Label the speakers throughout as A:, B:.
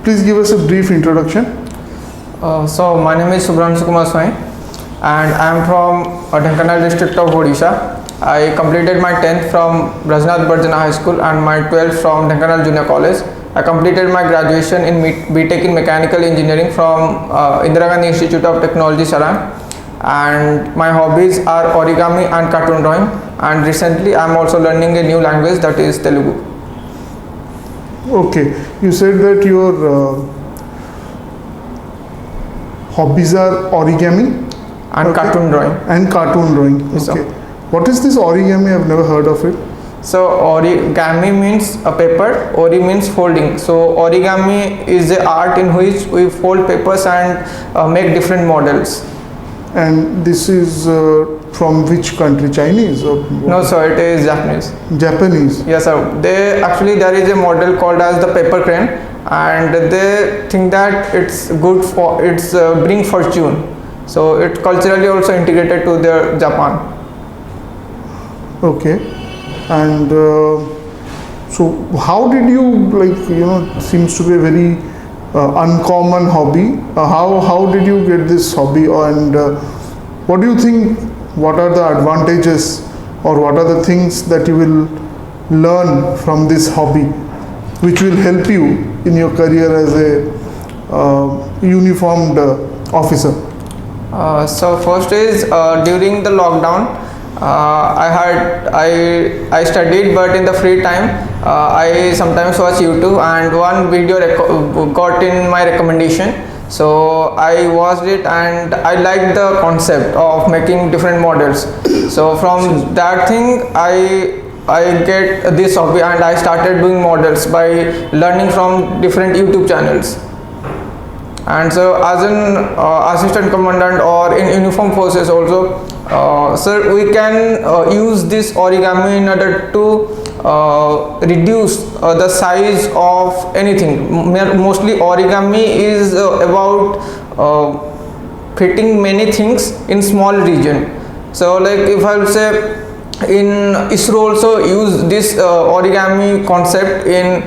A: please give us a brief introduction.
B: So my name is Subhranshu Kumar Swami and I am from Dhenkanal district of Odisha. I completed my 10th from Brajnath Barjana High School and my 12th from Dhenkanal Junior College. I completed my graduation in BTech in Mechanical Engineering from Indira Gandhi Institute of Technology, Saran. And my hobbies are origami and cartoon drawing. And recently I am also learning a new language, that is Telugu.
A: Okay, you said that your hobbies are origami
B: And cartoon drawing.
A: and cartoon drawing.
B: Yes,
A: Okay.
B: sir.
A: What is this origami? I've never heard of it.
B: So origami means a paper, ori means folding. So origami is the art in which we fold papers and make different models.
A: And this is from which country? Chinese or
B: No sir, it is Japanese.
A: Japanese?
B: Yes sir, there is a model called as the paper crane and they think that it's good for, it's bring fortune. So it culturally also integrated to their Japan.
A: Okay. And so how did you, seems to be a very uncommon hobby. How did you get this hobby, and what do you think, what are the advantages or what are the things that you will learn from this hobby which will help you in your career as a uniformed officer?
B: So first is during the lockdown I studied, but in the free time I sometimes watch YouTube and one video got in my recommendation. So I watched it and I liked the concept of making different models. So from that thing I get this hobby and I started doing models by learning from different YouTube channels. And so as an assistant commandant or in uniform forces also, sir, we can use this origami in order to reduce the size of anything. Mostly origami is about fitting many things in small region. So like if I will say, in ISRO also use this origami concept in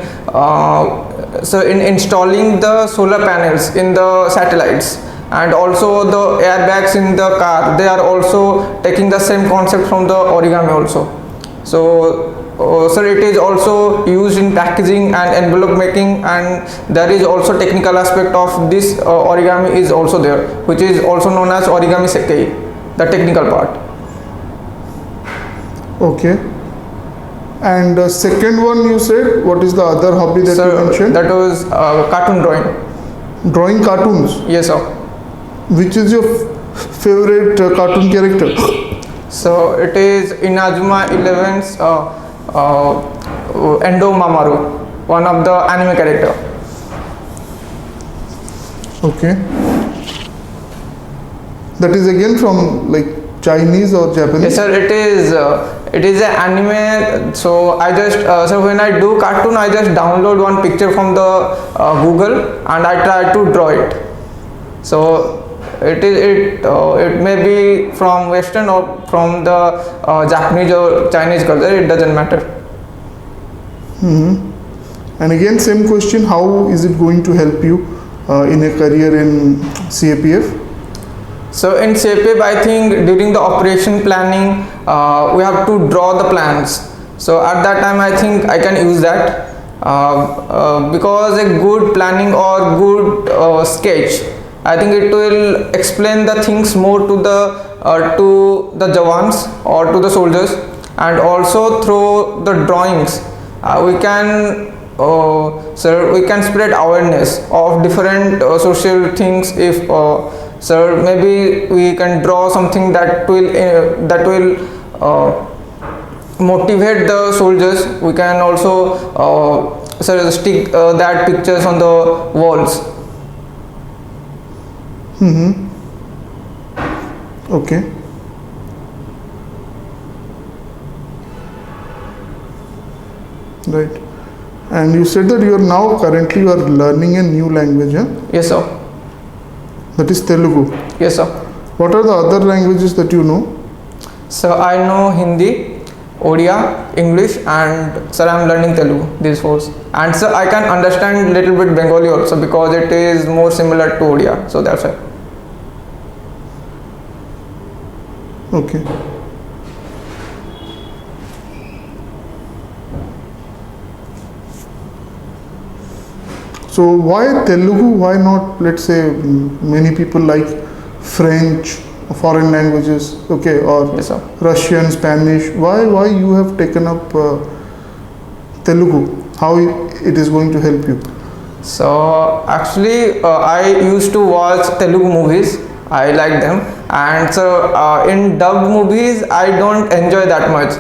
B: installing the solar panels in the satellites, and also the airbags in the car, they are also taking the same concept from the origami also. So sir, it is also used in packaging and envelope making, and there is also technical aspect of this origami is also there, which is also known as origami sekkei, the technical part.
A: Okay. And second one you said, what is the other hobby that you mentioned?
B: That was cartoon drawing.
A: Drawing cartoons?
B: Yes sir.
A: Which is your favorite cartoon character?
B: So it is Inazuma 11's Endo Mamaru, one of the anime character.
A: Okay. That is again from like Chinese or Japanese?
B: Yes sir, it is an anime. So I just so when I do cartoon, I just download one picture from the Google and I try to draw it. So it may be from Western or from the Japanese or Chinese culture, it doesn't matter.
A: And again same question, how is it going to help you in a career in CAPF?
B: So in CAPF, I think during the operation planning we have to draw the plans. So at that time I think I can use that because a good planning or good sketch, I think it will explain the things more to the Jawans or to the soldiers, and also through the drawings we can we can spread awareness of different social things. If sir, maybe we can draw something that will motivate the soldiers. We can also stick that pictures on the walls.
A: Okay. Right. And you said that currently you are learning a new language, huh?
B: Yes sir.
A: That is Telugu.
B: Yes sir.
A: What are the other languages that you know?
B: So I know Hindi, Odia, English, and sir I am learning Telugu, these four. and so I can understand little bit Bengali also because it is more similar to Odia, so that's why.
A: Okay. So why Telugu? Why not, let's say, many people like French, foreign languages, okay, or
B: Yes, sir.
A: Russian, Spanish? Why you have taken up Telugu? How it is going to help you?
B: So actually, I used to watch Telugu movies. I like them, and so in dubbed movies, I don't enjoy that much.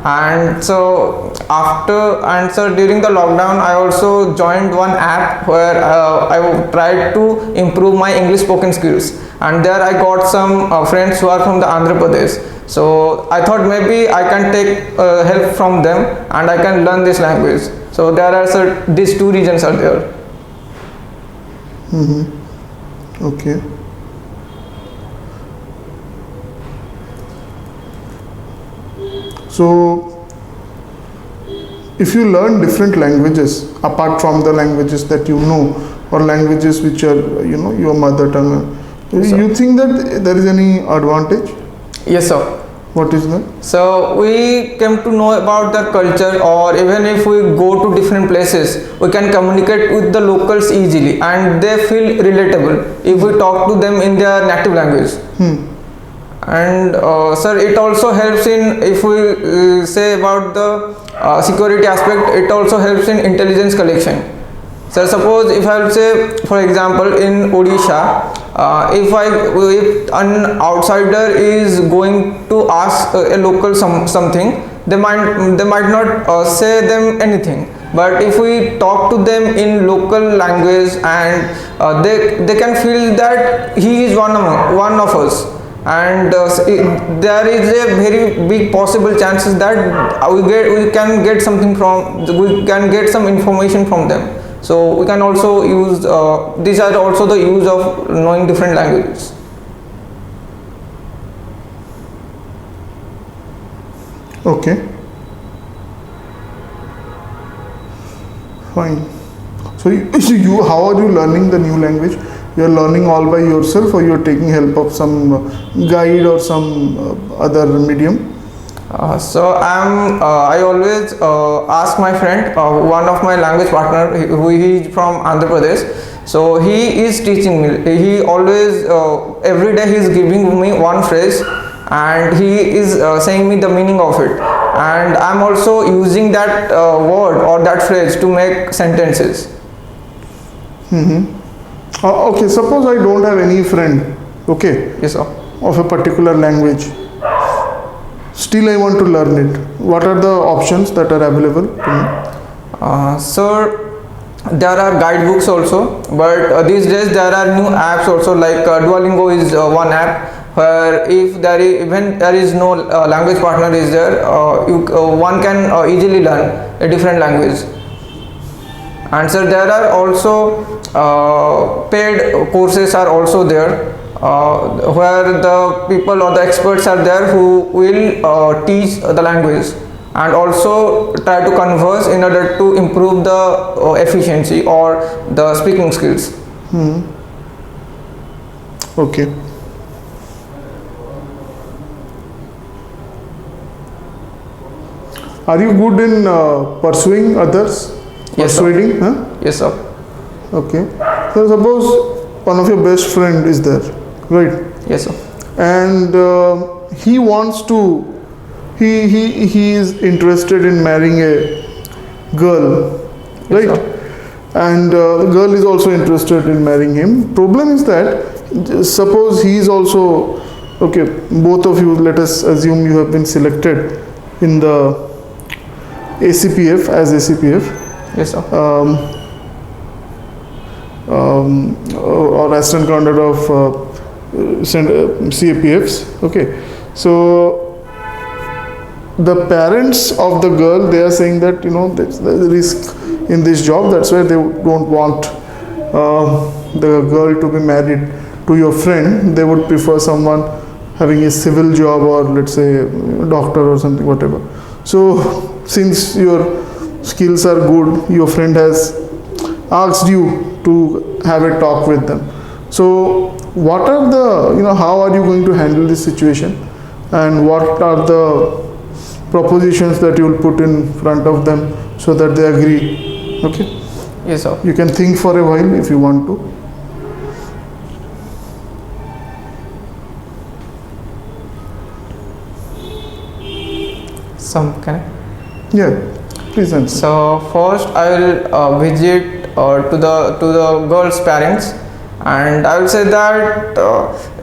B: And so during the lockdown, I also joined one app where I tried to improve my English spoken skills. And there I got some friends who are from the Andhra Pradesh. So I thought maybe I can take help from them and I can learn this language. So there are these two regions are there.
A: Okay. So, if you learn different languages apart from the languages that you know, or languages which are, you know, your mother tongue,
B: Yes, sir.
A: you think that there is any advantage?
B: Yes, sir.
A: What is that?
B: So we came to know about their culture, or even if we go to different places, we can communicate with the locals easily and they feel relatable if we talk to them in their native language. And sir, it also helps in, if we say about the security aspect, it also helps in intelligence collection. So suppose if I will say, for example, in Odisha, if an outsider is going to ask a local something, they might not say them anything. But if we talk to them in local language, and they can feel that he is one of us, and there is a very big possible chances that we can get some information from them. So we can also use these are also the use of knowing different languages.
A: Okay. Fine. So how are you learning the new language? You are learning all by yourself, or you are taking help of some guide or some other medium?
B: So I always ask my friend, one of my language partner, who he is from Andhra Pradesh. So he is teaching me. He always every day he is giving me one phrase, and he is saying me the meaning of it. And I'm also using that word or that phrase to make sentences.
A: Okay, suppose I don't have any friend, okay,
B: Yes, sir.
A: of a particular language. Still I want to learn it. What are the options that are available to me?
B: So there are guidebooks also, but these days there are new apps also, like Duolingo is one app where if there is no language partner is there, one can easily learn a different language. And so there are also paid courses are also there, where the people or the experts are there who will teach the language and also try to converse in order to improve the efficiency or the speaking skills.
A: Okay. Are you good in pursuing others?
B: Yes, sir.
A: Persuading? Huh?
B: Yes, sir.
A: Okay. So suppose one of your best friend is there, right?
B: Yes, sir.
A: And he wants to, he is interested in marrying a girl, right?
B: Yes, sir.
A: And the girl is also interested in marrying him. Problem is that suppose he is also, okay, both of you, let us assume you have been selected in the ACPF as ACPF.
B: Yes, sir.
A: Or assistant commander of CAPFs. Okay, so the parents of the girl, they are saying that, you know, there's a risk in this job, that's why they don't want the girl to be married to your friend. They would prefer someone having a civil job, or let's say doctor or something, whatever. So since your skills are good, your friend has asked you to have a talk with them. So what are the, how are you going to handle this situation, and what are the propositions that you will put in front of them so that they agree? Okay,
B: Yes, sir.
A: you can think for a while if you want to.
B: Some can I?
A: Yeah, please answer.
B: So first, I will visit to the girl's parents, and I will say that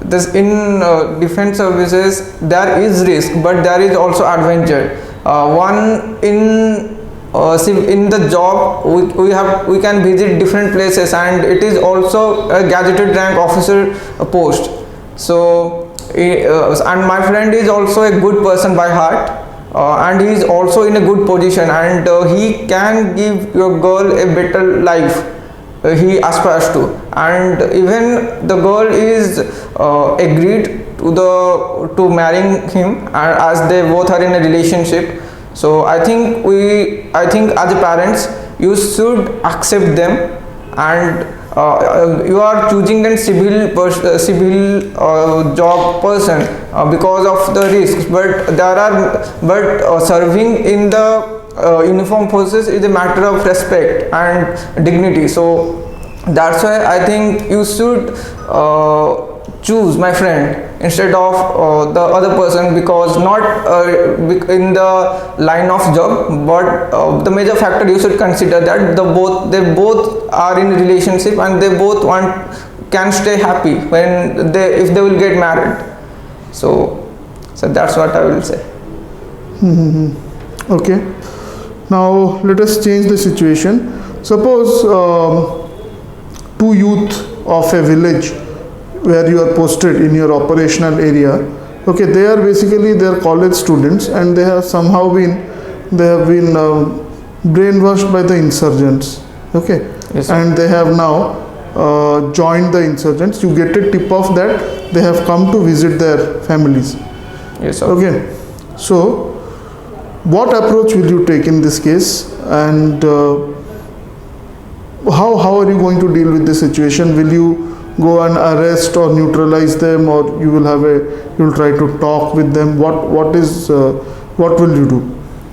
B: this in defense services there is risk, but there is also adventure. One in the job we can visit different places, and it is also a gazetted rank officer post. So and my friend is also a good person by heart. And he is also in a good position, and he can give your girl a better life he aspires to, and even the girl is agreed to marrying him, as they both are in a relationship. So I think as a parents you should accept them, and you are choosing then civil job person because of the risks, but serving in the uniform forces is a matter of respect and dignity. So that's why I think you should choose my friend instead of the other person, because not in the line of job, but the major factor you should consider that they both are in a relationship, and they both can stay happy if they will get married. So that's what I will say.
A: Okay, now let us change the situation. Suppose two youth of a village where you are posted in your operational area, okay, they are college students, and they have been brainwashed by the insurgents, okay.
B: Yes, sir.
A: And they have now joined the insurgents. You get a tip of that they have come to visit their families.
B: Yes, sir.
A: Okay, so what approach will you take in this case, and how are you going to deal with this situation? Will you go and arrest or neutralize them, or you will try to talk with them? What will you do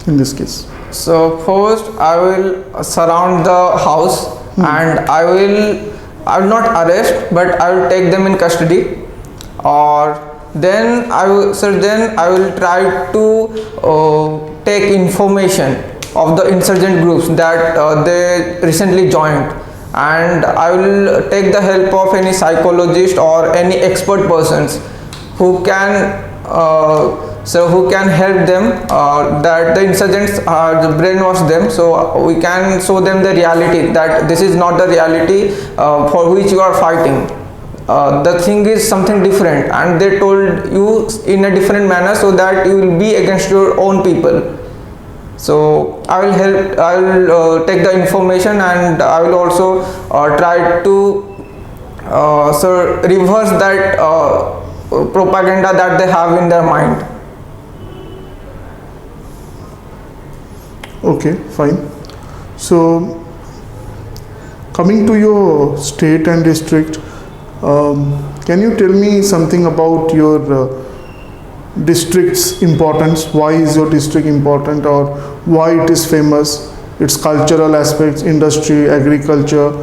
A: in this case?
B: So first I will surround the house, and I will not arrest, but I will take them in custody, or then I will try to take information of the insurgent groups that they recently joined, and I will take the help of any psychologist or any expert persons who can help them, that the insurgents brainwash them, so we can show them the reality, that this is not the reality for which you are fighting. The thing is something different, and they told you in a different manner so that you will be against your own people. So I will take the information, and I will also try to reverse that propaganda that they have in their mind.
A: Okay, fine. So coming to your state and district, can you tell me something about your district's importance? Why is your district important, or why it is famous, its cultural aspects, industry, agriculture,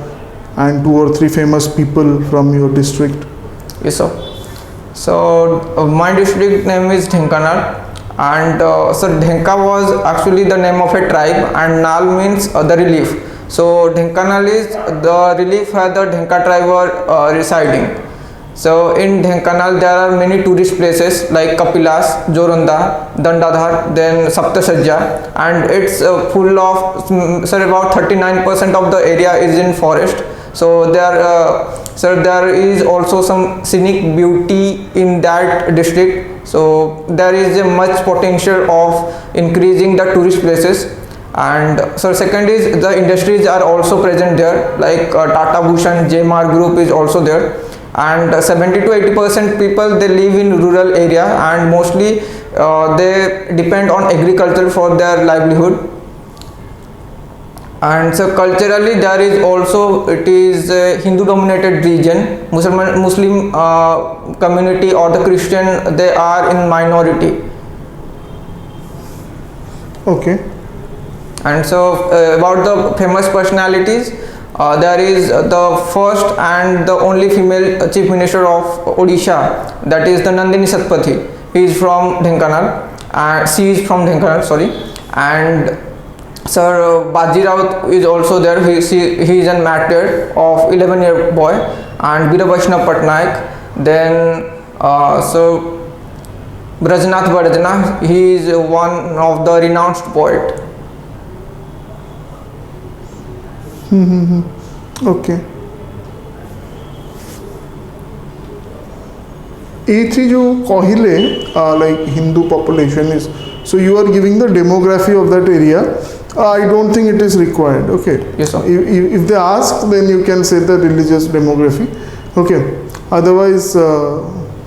A: and 2 or 3 famous people from your district?
B: Yes, sir. So my district name is Dhenkanal, and so Dhenka was actually the name of a tribe, and Nal means the relief. So Dhenkanal is the relief where the Dhenka tribe were residing. So in Dhenkanal there are many tourist places like Kapilas, Joronda, Dandadhar, then Saptasajja, and it's full of about 39% of the area is in forest. So there is also some scenic beauty in that district. So there is a much potential of increasing the tourist places. And so second is the industries are also present there, like Tata Bhushan, JMR Group is also there. And 70 to 80% people, they live in rural area, and mostly they depend on agriculture for their livelihood. And so culturally there is also, it is a Hindu dominated region. Muslim community or the Christian, they are in minority.
A: Okay.
B: And so about the famous personalities, there is the first and the only female chief minister of Odisha, that is the Nandini Satpathy. He is from Dhenkanal, and she is from Dhenkanal, sorry. And Sir Baji Raut is also there. He is a martyr of 11-year boy. And Veera Vaishnav Patnaik. Then so Brajnath Bardana, he is one of the renounced poet.
A: Okay. A3 जो कहले like Hindu population is, so you are giving the demography of that area. I don't think it is required. Okay.
B: Yes, sir.
A: If they ask, then you can say the religious demography. Okay. Otherwise,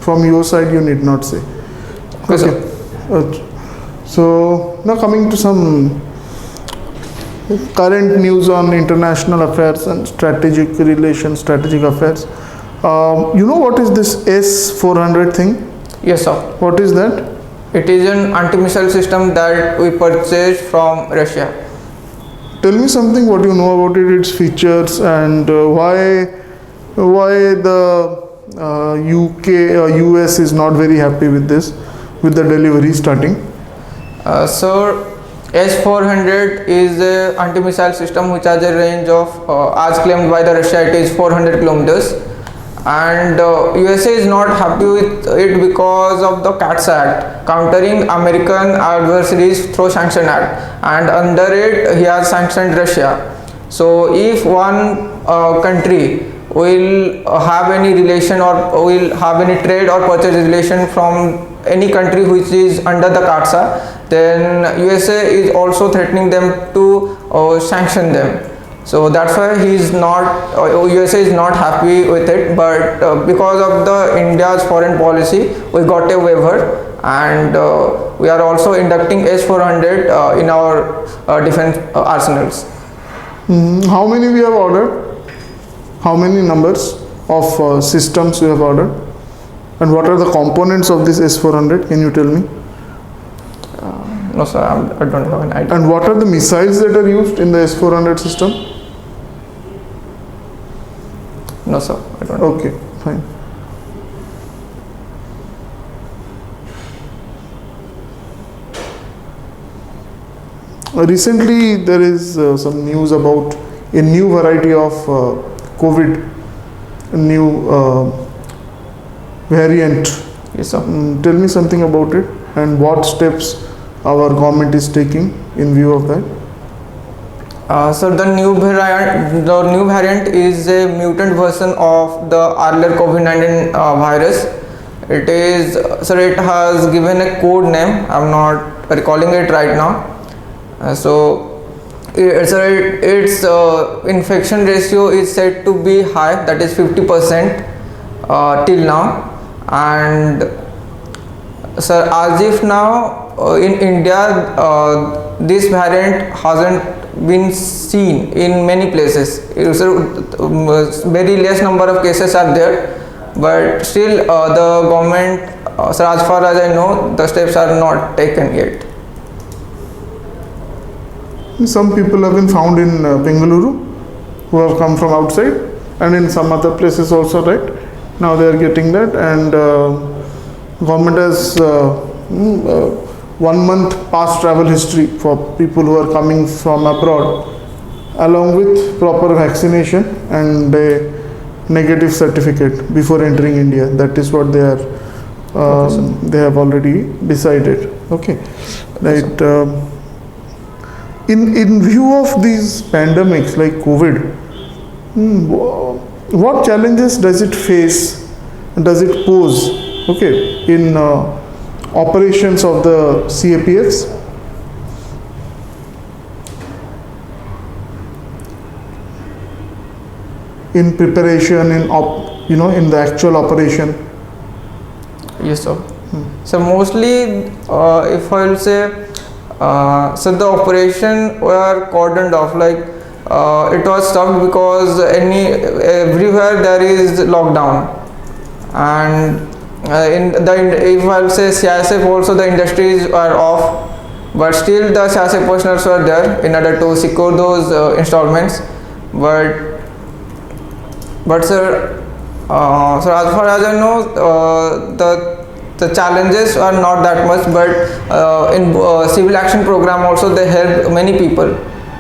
A: from your side, you need not say.
B: Okay, sir.
A: So now coming to some current news on international affairs and strategic relations, strategic affairs. You know what is this S-400 thing?
B: Yes, sir.
A: What is that?
B: It is an anti-missile system that we purchased from Russia.
A: Tell me something what you know about it, its features, and why the UK or US is not very happy with this, with the delivery starting.
B: So S-400 is a anti-missile system which has a range of, as claimed by the Russia, it is 400 kilometers. And USA is not happy with it because of the CATS Act, Countering American Adversaries Through Sanction Act, and under it he has sanctioned Russia. So if one country will have any relation or will have any trade or purchase relation from any country which is under the CATS Act, then USA is also threatening them to sanction them. So that's why USA is not happy with it, but because of the India's foreign policy, we got a waiver, and we are also inducting S-400 in our defense arsenals.
A: How many we have ordered? How many numbers of systems you have ordered? And what are the components of this S-400? Can you tell me?
B: No, sir, I don't have an idea.
A: And what are the missiles that are used in the S-400 system?
B: No, sir, I don't know.
A: Okay, fine. Recently, there is some news about a new variety of COVID, a new variant.
B: Yes, sir.
A: Tell me something about it and what steps our government is taking in view of that.
B: So the new variant is a mutant version of the earlier COVID-19 virus. It is, sir, it has given a code name. I'm not recalling it right now. Its infection ratio is said to be high, that is 50% till now. And sir, as if now in India, this variant hasn't been seen in many places. Very less number of cases are there, but still the government, so as far as I know, the steps are not taken yet.
A: Some people have been found in Bengaluru who have come from outside, and in some other places also, right? Now they are getting that, and government has 1 month past travel history for people who are coming from abroad, along with proper vaccination and a negative certificate before entering India. That is what they are. They have already decided. Okay, right. In view of these pandemics like COVID, what challenges does it face? Does it pose? Okay, in operations of the CAPFs? In preparation, in the actual operation.
B: Yes, sir. So mostly, if I will say, so the operation were cordoned off. Like it was stopped because everywhere there is lockdown, and if I'll say CISF also, the industries are off, but still the CISF personnel were there in order to secure those installments. But sir, so as far as I know, the challenges are not that much, but in civil action program also they help many people.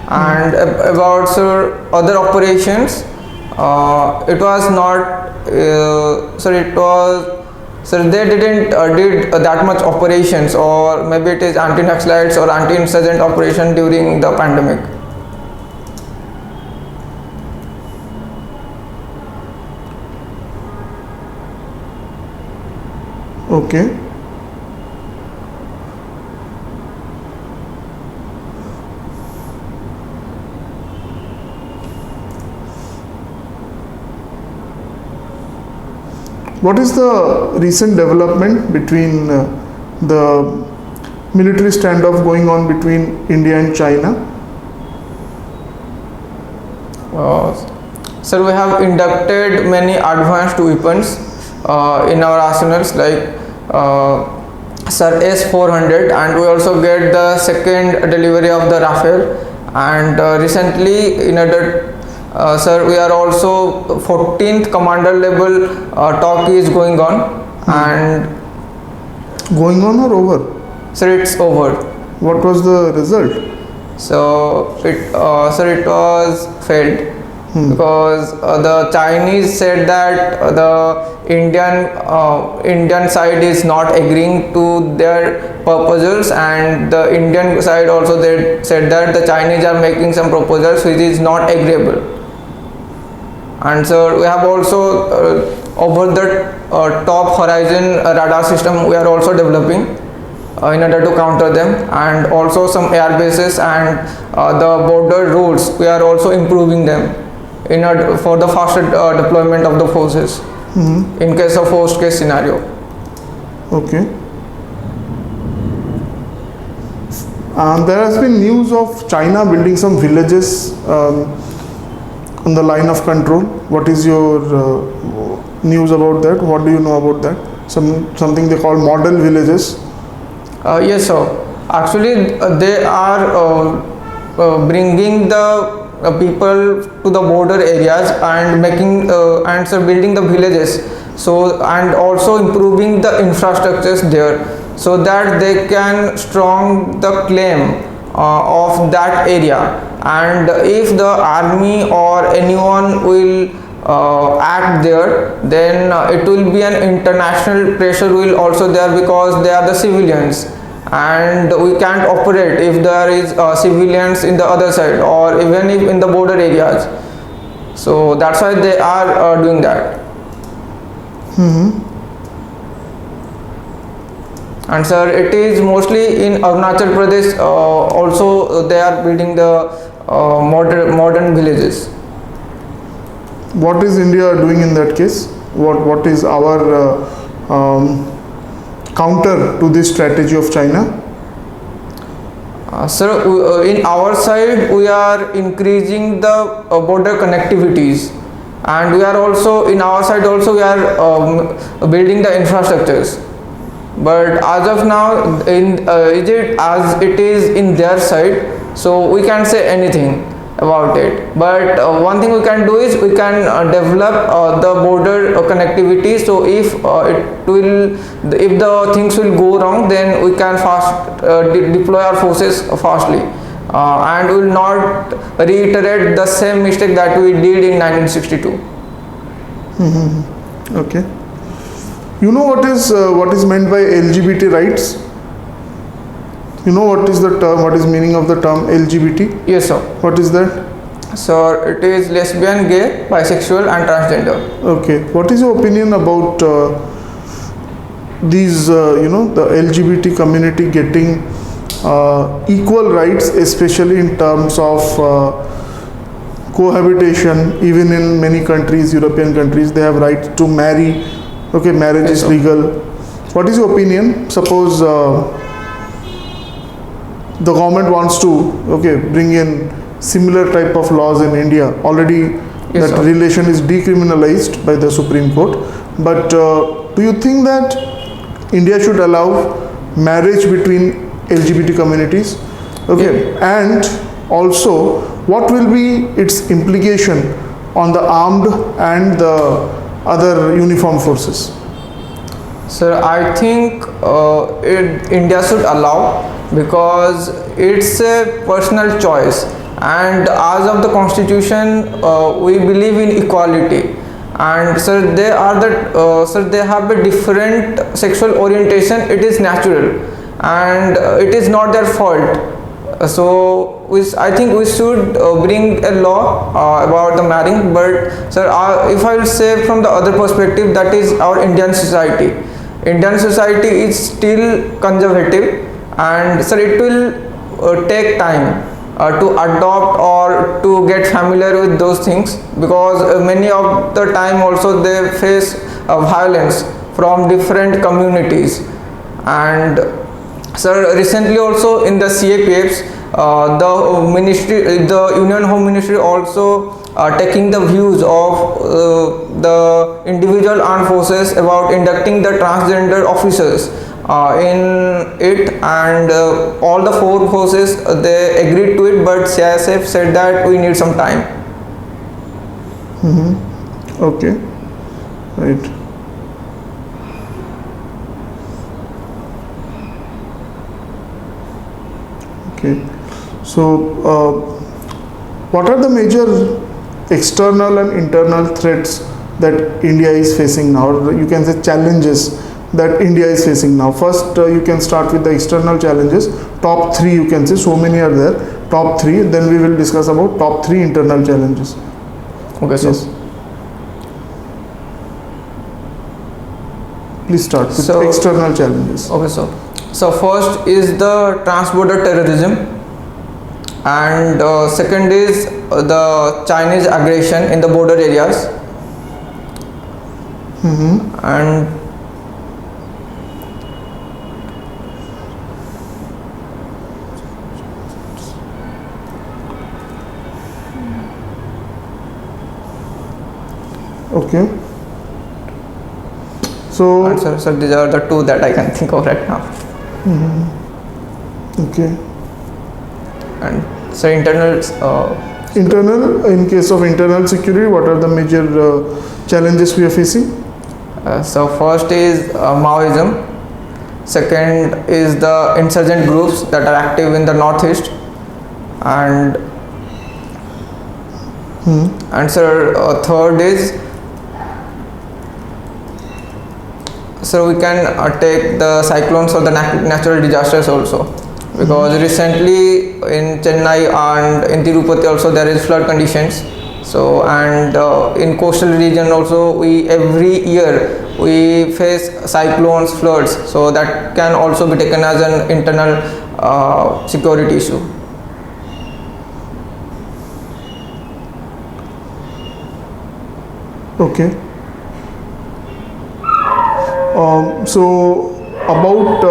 B: And about sir other operations, it was not they didn't did that much operations, or maybe it is anti-Naxalites or anti-insurgent operation during the pandemic.
A: Okay. What is the recent development between the military standoff going on between India and China?
B: Sir, we have inducted many advanced weapons in our arsenals, like sir S-400, and we also get the second delivery of the Rafale. And recently, in order sir, we are also 14th commander level talk is going on, and
A: Going on or over?
B: sir, it's over.
A: What was the result?
B: So it was failed because the Chinese said that the Indian side is not agreeing to their proposals, and the Indian side also they said that the Chinese are making some proposals which is not agreeable. And so we have also over the top horizon radar system we are also developing in order to counter them, and also some air bases and the border routes we are also improving them in order for the faster deployment of the forces in case of worst case scenario.
A: Okay. There has been news of China building some villages on the line of control. What is your news about that? What do you know about that? Something they call model villages.
B: Yes, sir. Actually, they are bringing the people to the border areas and making and so building the villages. So, and also improving the infrastructures there, so that they can strong the claim of that area. And if the army or anyone will act there, then it will be an international pressure will also there, because they are the civilians, and we can't operate if there is civilians in the other side, or even if in the border areas. So that's why they are doing that. And sir, it is mostly in Arunachal Pradesh also they are building the modern villages.
A: What is India doing in that case? What is our counter to this strategy of China?
B: Sir, in our side we are increasing the border connectivities, and we are also in our side also we are building the infrastructures. But as of now, is it as it is in their side, so we can't say anything about it. But one thing we can do is we can develop the border connectivity. So if if the things will go wrong, then we can fast deploy our forces fastly, and will not reiterate the same mistake that we did in 1962.
A: Okay. You know what is meant by LGBT rights? You know what is the term? What is meaning of the term LGBT?
B: Yes, sir.
A: What is that?
B: So it is lesbian, gay, bisexual, and transgender.
A: Okay. What is your opinion about these? The LGBT community getting equal rights, especially in terms of cohabitation. Even in many countries, European countries, they have right to marry. Okay, marriage is legal. What is your opinion? Suppose the government wants to bring in similar type of laws in India. Already
B: Yes,
A: that
B: sir.
A: relation is decriminalized by the Supreme Court. But do you think that India should allow marriage between LGBT communities? Okay, and also what will be its implication on the armed and the other uniform forces?
B: Sir, I think India should allow, because it's a personal choice, and as of the constitution, we believe in equality. And sir, they have a different sexual orientation. It is natural, and it is not their fault. I think we should bring a law about the marrying. But sir, if I will say from the other perspective, that is our Indian society. Indian society is still conservative, and sir, it will take time to adopt or to get familiar with those things, because many of the time also they face violence from different communities. And sir, recently also in the CAPFs, the Union Home Ministry also taking the views of the individual armed forces about inducting the transgender officers in it, and all the four forces they agreed to it, but CISF said that we need some time.
A: Okay, right. Okay, so what are the major external and internal threats that India is facing now, or you can say challenges that India is facing now? First, you can start with the external challenges. Top three, you can say, so many are there. Top three, then we will discuss about top three internal challenges.
B: Okay, so
A: Yes. Please start with
B: So-
A: external challenges.
B: Okay, so first is the transborder terrorism, and second is the Chinese aggression in the border areas, and
A: Okay. So,
B: so these are the two that I can think of right now.
A: okay.
B: And so internal,
A: Internal, in case of internal security, what are the major challenges we are facing?
B: so first is Maoism, second is the insurgent groups that are active in the northeast, and sir, third is, so we can take the cyclones or the natural disasters also, because recently in Chennai and in Tirupati also there is flood conditions. So, and in coastal region also, we every year we face cyclones, floods, so that can also be taken as an internal security issue.
A: Okay. So about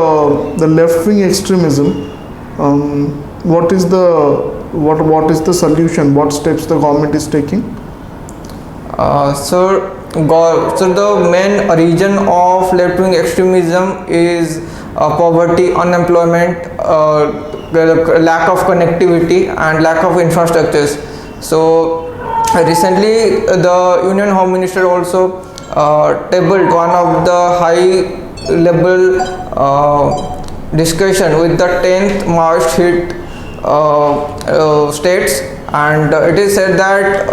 A: the left-wing extremism, what is the solution? What steps the government is taking?
B: So the main reason of left-wing extremism is poverty, unemployment, lack of connectivity, and lack of infrastructures. So recently, the Union Home Minister also tabled one of the high-level discussion with the 10th Maoist hit states, and it is said that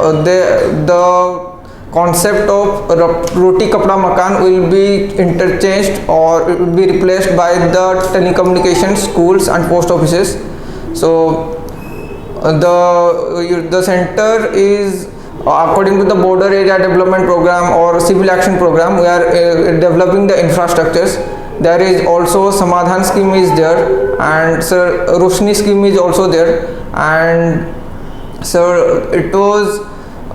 B: the concept of roti kapda makan will be interchanged, or it will be replaced by the telecommunications, schools and post offices. So the center is, according to the border area development program or civil action program, we are developing the infrastructures. There is also Samadhan scheme is there, and sir, Roshni scheme is also there, and sir, it was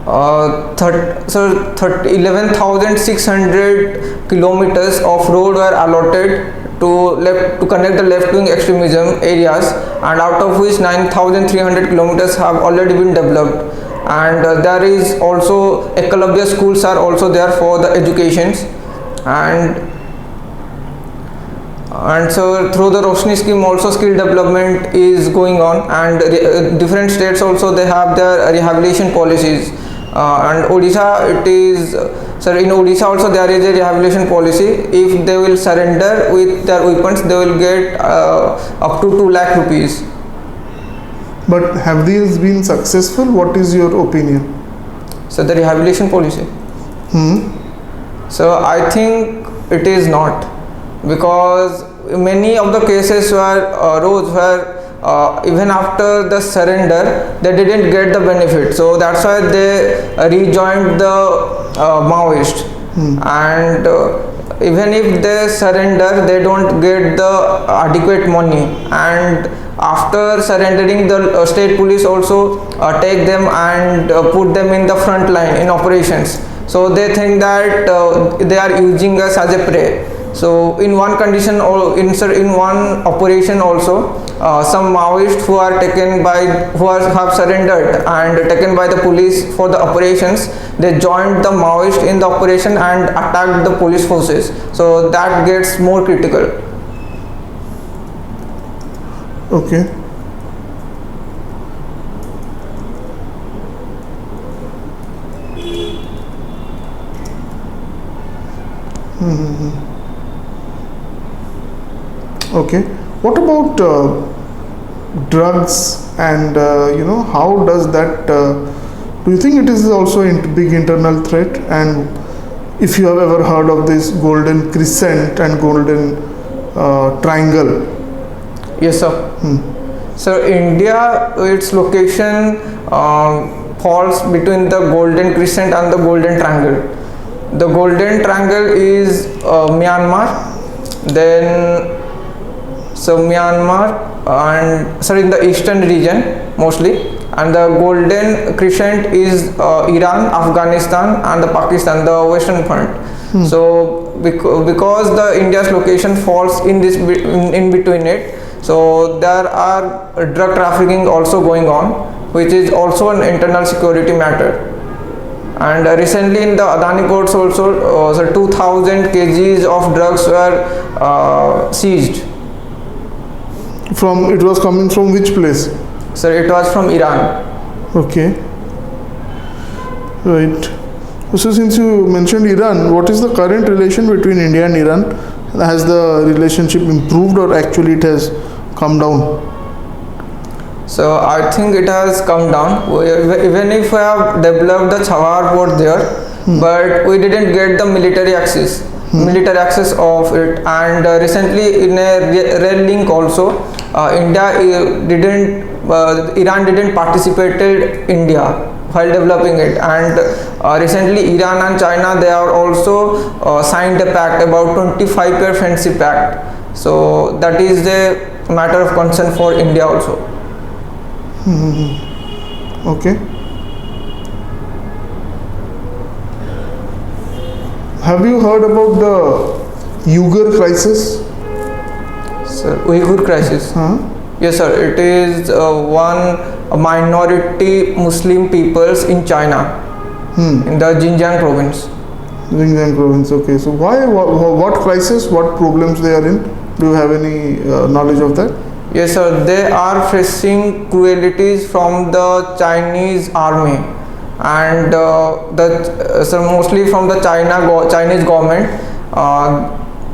B: 11,600 kilometers of road were allotted to connect the left-wing extremism areas, and out of which 9,300 kilometers have already been developed. And there is also Eklavya schools are also there for the educations, and so through the Roshni scheme also skill development is going on, and different states also they have their rehabilitation policies. And Odisha, it is, sir, in Odisha also there is a rehabilitation policy. If they will surrender with their weapons, they will get up to 2 lakh rupees.
A: But have these been successful? What is your opinion?
B: So the rehabilitation policy. So I think it is not, because many of the cases were arose where even after the surrender they didn't get the benefit, so that's why they rejoined the Maoist. And even if they surrender, they don't get the adequate money, and after surrendering the state police also take them and put them in the front line in operations, so they think that they are using us as a prey. So in one condition or in one operation also, some Maoists who are have surrendered and taken by the police for the operations, they joined the Maoist in the operation and attacked the police forces. So that gets more critical.
A: Okay. Okay. What about drugs and how does that? Do you think it is also a big internal threat? And if you have ever heard of this golden crescent and golden triangle?
B: Yes, sir. So India, its location falls between the golden crescent and the golden triangle. The golden triangle is Myanmar, then Myanmar and in the eastern region mostly, and the golden crescent is Iran, Afghanistan and the Pakistan, the western front. So because the India's location falls in this in between it, so there are drug trafficking also going on, which is also an internal security matter. And recently in the Adani ports also 2000 kgs of drugs were seized.
A: It was coming from which place?
B: Sir, it was from Iran.
A: Okay. Right. So since you mentioned Iran, what is the current relation between India and Iran? Has the relationship improved or actually it has come down?
B: So I think it has come down. Even if we have developed the Chawar port there, but we didn't get the military access of it. And recently in a rail link also, Iran didn't participated India while developing it. And recently Iran and China, they are also signed a pact about 25-year friendship pact. So that is a matter of concern for India also.
A: Okay. Have you heard about the Uyghur crisis?
B: Sir, Uyghur crisis? Yes, sir. It is one minority Muslim peoples in China, in the Xinjiang province.
A: Xinjiang province. Okay. So why? What crisis? What problems they are in? Do you have any knowledge of that?
B: Yes, sir. They are facing cruelties from the Chinese army, and mostly from the Chinese government.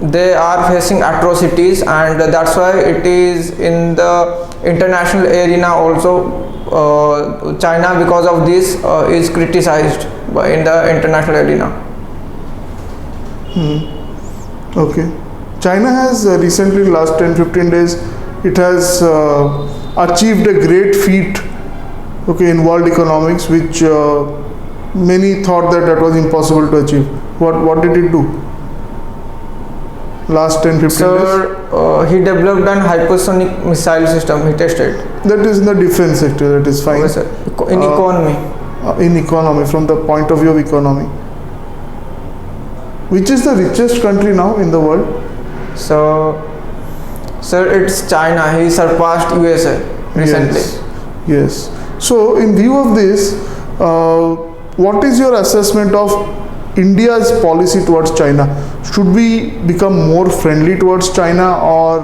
B: They are facing atrocities, and that's why it is in the international arena also. China, because of this, is criticized in the international arena.
A: Okay. China has recently, last 10-15 days, it has achieved a great feat, in world economics, which many thought that was impossible to achieve. What did it do? Last 10-15 days?
B: Sir, he developed an hypersonic missile system. He tested.
A: That is in the defense sector. That is fine.
B: Yes, sir. In economy.
A: In economy, from the point of view of economy. Which is the richest country now in the world?
B: So Sir, it's China. He surpassed USA recently.
A: Yes. Yes. So, in view of this, what is your assessment of India's policy towards China? Should we become more friendly towards China, or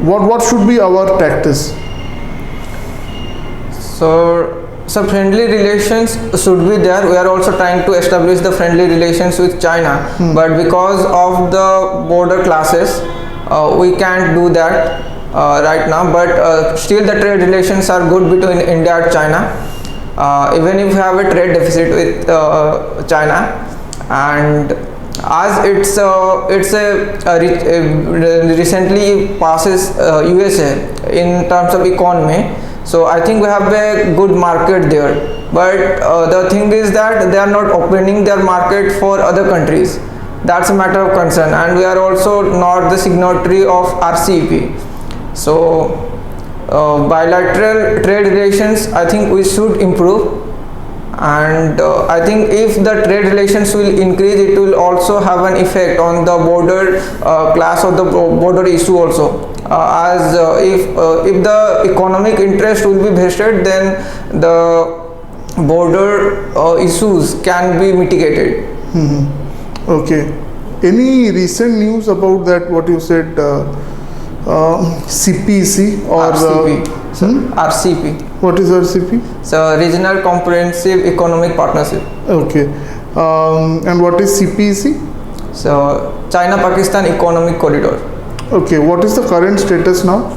A: what should be our tactics?
B: So friendly relations should be there. We are also trying to establish the friendly relations with China, but because of the border clashes, we can't do that right now. But still, the trade relations are good between India and China. Even if we have a trade deficit with China, and as recently passes USA in terms of economy, so I think we have a good market there. But the thing is that they are not opening their market for other countries. That's a matter of concern, and we are also not the signatory of RCEP. So bilateral trade relations, I think we should improve, and I think if the trade relations will increase, it will also have an effect on the border class of the border issue also. As if the economic interest will be vested, then the border issues can be mitigated.
A: Okay. Any recent news about that? What you said, CPEC or
B: RCP. Sir, RCP.
A: What is RCP?
B: So Regional Comprehensive Economic Partnership.
A: Okay. And what is CPEC?
B: So China-Pakistan Economic Corridor.
A: Okay. What is the current status now?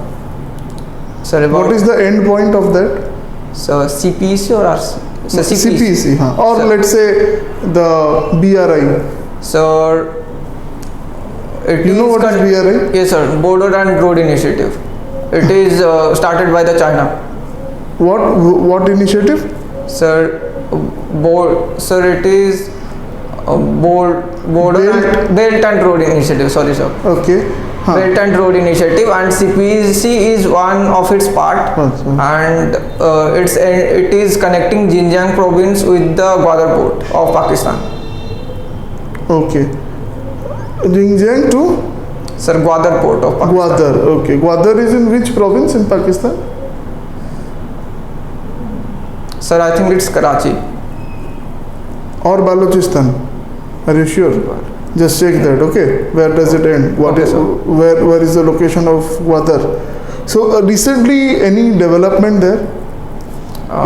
B: Sir,
A: What is the end point of that?
B: so CPEC or RC? So
A: CPEC, huh? Or
B: Sir.
A: let's say the BRI.
B: So it
A: You know what is BRI?
B: Yes, sir. Border and Road Initiative. It is started by the China.
A: What initiative?
B: Sir, it is Belt and Road Initiative. Sorry, sir.
A: Okay. Huh.
B: Belt and Road Initiative, and CPEC is one of its part, and it is connecting Xinjiang province with the Gwadar port of Pakistan.
A: Okay. Xinjiang to
B: Sir, Gwadar port of Pakistan.
A: Gwadar. Okay. Gwadar is in which province in Pakistan?
B: Sir, I think it's Karachi.
A: Or Balochistan? Are you sure? Just check that. Okay. Where does it end? What
B: Okay,
A: is
B: sir.
A: where is the location of Gwadar? So recently, any development there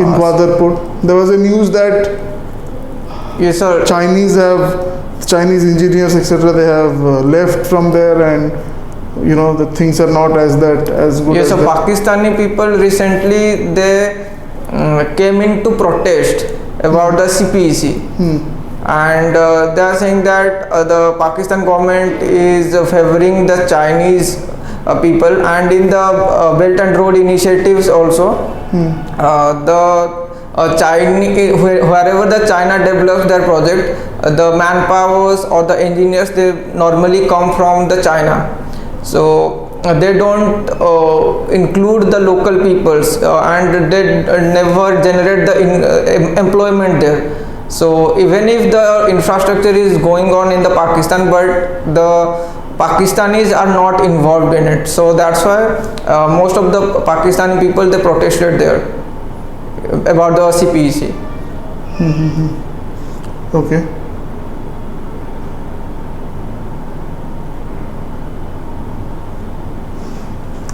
A: in Gwadar port? There was a news that
B: Yes, sir.
A: Chinese engineers, etc. They have left from there, and the things are not as good
B: Yes,
A: as
B: so
A: that.
B: Pakistani people recently they came in to protest about the CPEC, and they are saying that the Pakistan government is favoring the Chinese people, and in the Belt and Road initiatives also, the Chinese, wherever the China develops their project, the manpowers or the engineers, they normally come from the China. So they don't include the local peoples, and they never generate the employment there. So even if the infrastructure is going on in the Pakistan, but the Pakistanis are not involved in it. So that's why most of the Pakistani people, they protested there about the CPEC.
A: Okay.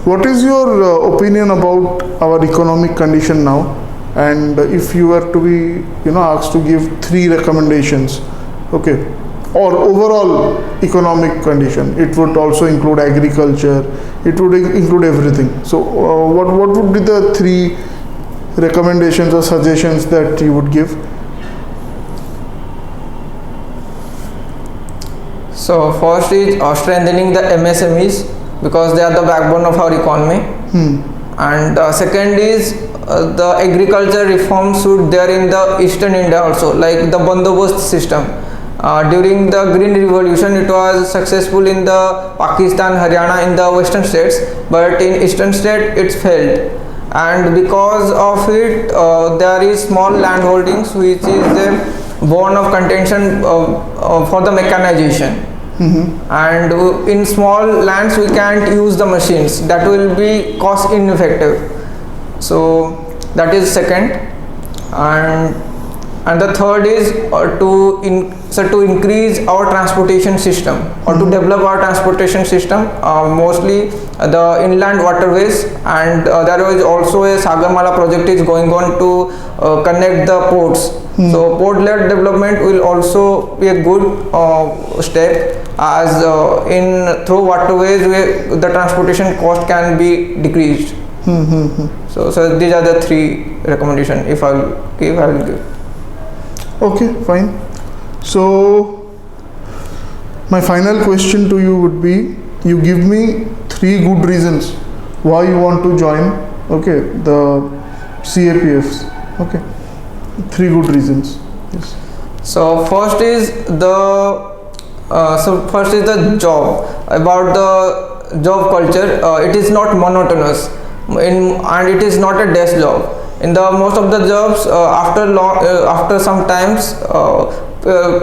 A: What is your opinion about our economic condition now? And if you were to be, asked to give 3 recommendations, okay, or overall economic condition, it would also include agriculture, it would include everything. So, what would be the 3 recommendations or suggestions that you would give?
B: So first is strengthening the MSMEs, because they are the backbone of our economy. And second is the agriculture reforms should there in the eastern India also, like the bandobast system. During the Green Revolution, it was successful in the Pakistan, Haryana, in the western states, but in eastern state it's failed. And because of it, there is small land holdings, which is a bone of contention for the mechanization. and in small lands we can't use the machines, that will be cost ineffective. So that is second. And the third is to increase our transportation system, or to develop our transportation system, mostly the inland waterways. And there is also a Sagarmala project is going on to connect the ports. So port-led development will also be a good step, as through waterways the transportation cost can be decreased. So these are the three recommendations. If I will give.
A: Okay, fine. So my final question to you would be, you give me 3 good reasons why you want to join, okay, the CAPFs. Okay, 3 good reasons. Yes.
B: So first is the job. About the job culture, it is not monotonous, and it is not a desk job. In the most of the jobs, after some times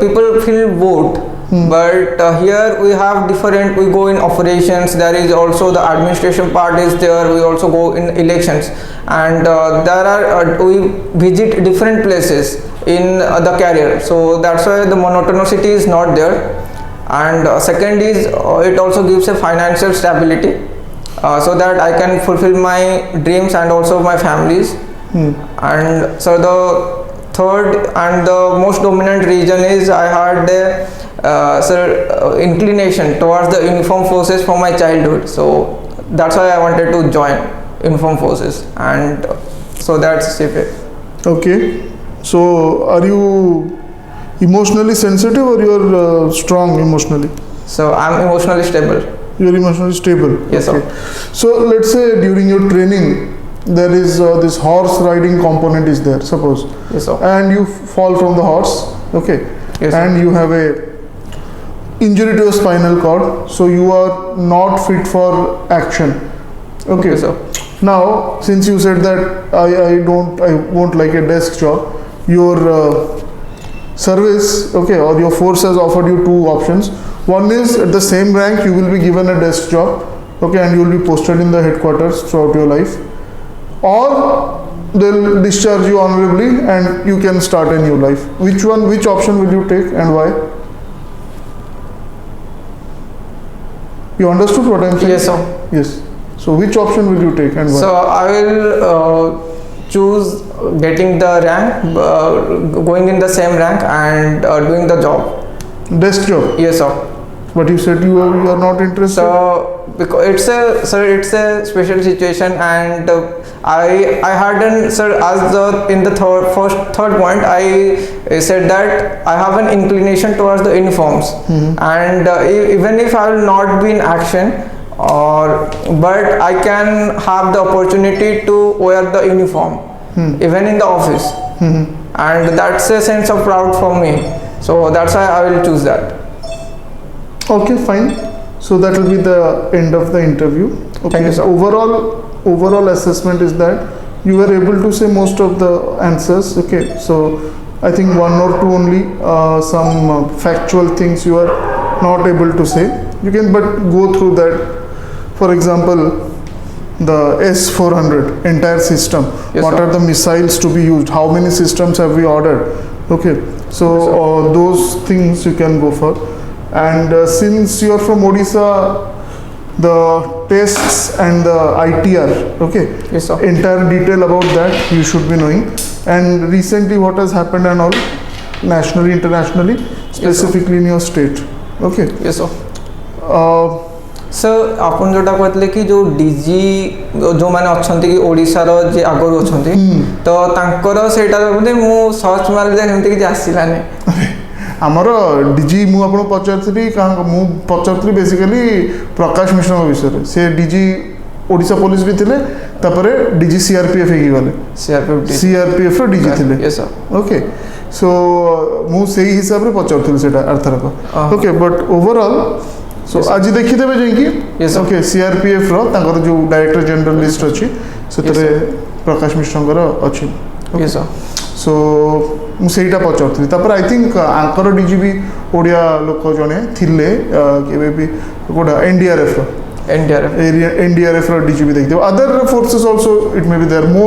B: people feel bored. But here we have different, we go in operations, there is also the administration part is there, we also go in elections, and we visit different places in the career. So that's why the monotonicity is not there. And second is it also gives a financial stability, so that I can fulfill my dreams and also my family's. And so the third and the most dominant reason is I had a inclination towards the uniform forces from my childhood. So that's why I wanted to join uniform forces, and so that's it.
A: Okay, so are you emotionally sensitive, or you are strong emotionally?
B: So I'm emotionally stable.
A: You are emotionally stable.
B: Yes,
A: okay.
B: sir.
A: So let's say during your training there is this horse riding component is there, suppose.
B: Yes, sir.
A: And you fall from the horse, okay.
B: Yes,
A: and you have a injury to your spinal cord, so you are not fit for action, okay.
B: Yes, sir.
A: Now since you said that I won't like a desk job, your service, okay, or your force has offered you 2 options. One is, at the same rank you will be given a desk job, okay, and you will be posted in the headquarters throughout your life, or they'll discharge you honorably and you can start a new life. Which option will you take, and why? You understood what I'm saying?
B: Yes, sir.
A: Yes. So which option will you take, and why?
B: So I will choose getting the rank, going in the same rank, and doing the job.
A: Desk job.
B: Yes, sir.
A: But you said you are not interested.
B: So because it's a special situation, and I hadn't, sir, as in the third point I said that I have an inclination towards the uniforms, and even if I will not be in action, but I can have the opportunity to wear the uniform even in the office, and that's a sense of proud for me. So that's why I will choose that.
A: Okay, fine. So that will be the end of the interview. Okay.
B: Thank you, sir.
A: Overall assessment is that you were able to say most of the answers. Okay. So I think 1 or 2 only some factual things you are not able to say. You can but go through that. For example, the S-400 entire system.
B: Yes,
A: what
B: sir.
A: are the missiles to be used? How many systems have we ordered? Okay. So those things you can go for. And since you are from Odisha, the tests and the ITR, okay,
B: Yes, sir.
A: entire detail about that you should be knowing. And recently what has happened and all, nationally, internationally, specifically in your state, okay.
B: Yes, sir. Sir आपन जोटा कहते कि जो DG जो मैंने अच्छा कि ओडिशार जे आगुरी अच्छा तो तांकर सेटा मु सर्च मारे सेमती किसी आसलानी
A: आमर डीजी मु आपन पचारती बेसिकली प्रकाश मिश्र विषय से डीजी ओडिशा पुलिस भी थिले तापरे डीजी सीआरपीएफ ही गले सीआरपीएफ रो डीजी थिले
B: यस सर
A: ओके सो मु सेही हिसाब रे पचारती सेटा अर्थरक ओके बट ओवरऑल सो आज देखि देबे जेकी ओके सीआरपीएफ रो तांकर जो डायरेक्टर जनरल लिस्ट अछि सेतरे प्रकाश मिश्रंकर अछि
B: यस सर
A: सो ମୁଁ ସେଇଟା ପଚାରୁଥିଲି ତାପରେ ଆଇ ଥିଙ୍କ ଆଙ୍କର ଡିଜିବି ଓଡ଼ିଆ ଲୋକ ଜଣେ ଥିଲେ କେବେ ବି କୋଉଟା ଏନଡିଆରଏଫର ଏନଡିଆରଏଫର ଡିଜିବି ଦେଖିଥିବ other forces also it may be there ମୋ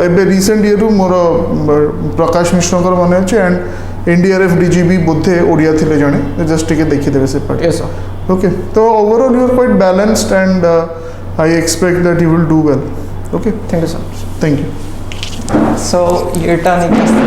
A: ଏବେ ରିସେଣ୍ଟ ଇୟରରୁ ମୋର ପ୍ରକାଶ ମିଶ୍ରଙ୍କର ମନେ ଅଛି ଆଣ୍ଡ एनडीआरएफ डीजीबी बोधे ओडिया थिले जणे जस्ट टिके देखिदेवे से पार्ट
B: Yes, sir.
A: ओके तो overall you are quite balanced and I expect that you will do well okay
B: Thank you so much.
A: Thank you
B: So, Irta Nikas.